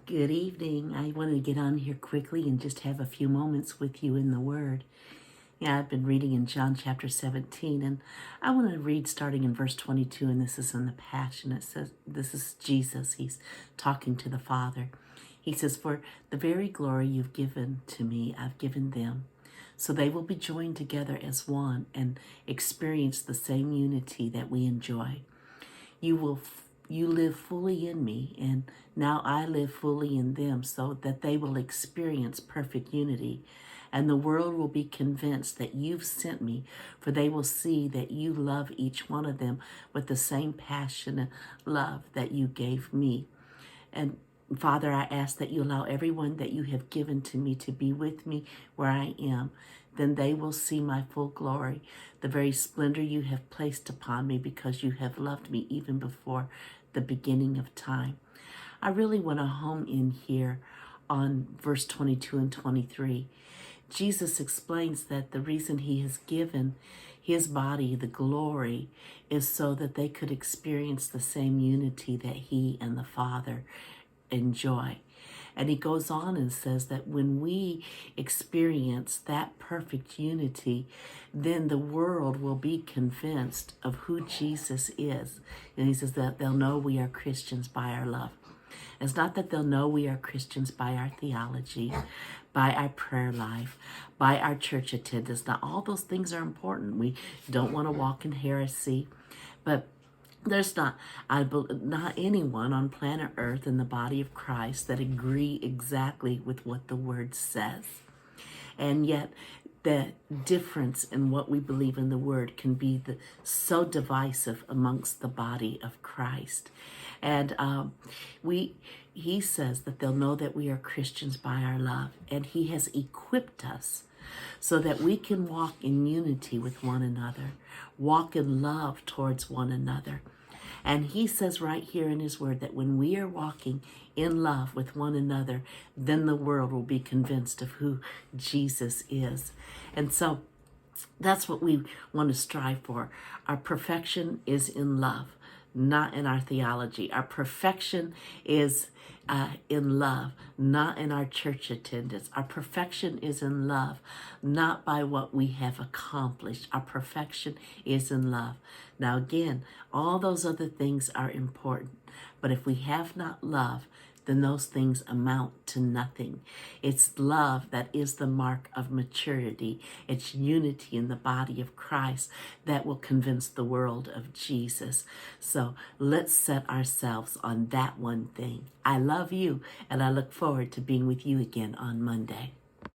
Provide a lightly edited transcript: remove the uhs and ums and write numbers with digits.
Good evening. I wanted to get on here quickly and just have a few moments with you in the Word. Yeah, I've been reading in John chapter 17, and I want to read starting in verse 22, and this is in the Passion. It says, this is Jesus. He's talking to the Father. He says, "For the very glory you've given to me, I've given them, so they will be joined together as one and experience the same unity that we enjoy. You live fully in me, and now I live fully in them, so that they will experience perfect unity. And the world will be convinced that you've sent me, for they will see that you love each one of them with the same passionate love that you gave me. And Father, I ask that you allow everyone that you have given to me to be with me where I am. Then they will see my full glory, the very splendor you have placed upon me, because you have loved me even before the beginning of time." I really want to home in here on verse 22 and 23. Jesus explains that the reason he has given his body the glory is so that they could experience the same unity that he and the Father enjoy. And he goes on and says that when we experience that perfect unity, then the world will be convinced of who Jesus is. And he says that they'll know we are Christians by our love. It's not that they'll know we are Christians by our theology, by our prayer life, by our church attendance. Now, all those things are important. We don't want to walk in heresy, but there's not anyone on planet Earth in the body of Christ that agree exactly with what the Word says. And yet, the difference in what we believe in the Word can be so divisive amongst the body of Christ. And he says that they'll know that we are Christians by our love. And he has equipped us so that we can walk in unity with one another, walk in love towards one another. And he says right here in his word that when we are walking in love with one another, then the world will be convinced of who Jesus is. And so that's what we want to strive for. Our perfection is in love, not in our theology. Our perfection is in love, not in our church attendance. Our perfection is in love, not by what we have accomplished. Our perfection is in love. Now again, all those other things are important, but if we have not love, then those things amount to nothing. It's love that is the mark of maturity. It's unity in the body of Christ that will convince the world of Jesus. So let's set ourselves on that one thing. I love you, and I look forward to being with you again on Monday.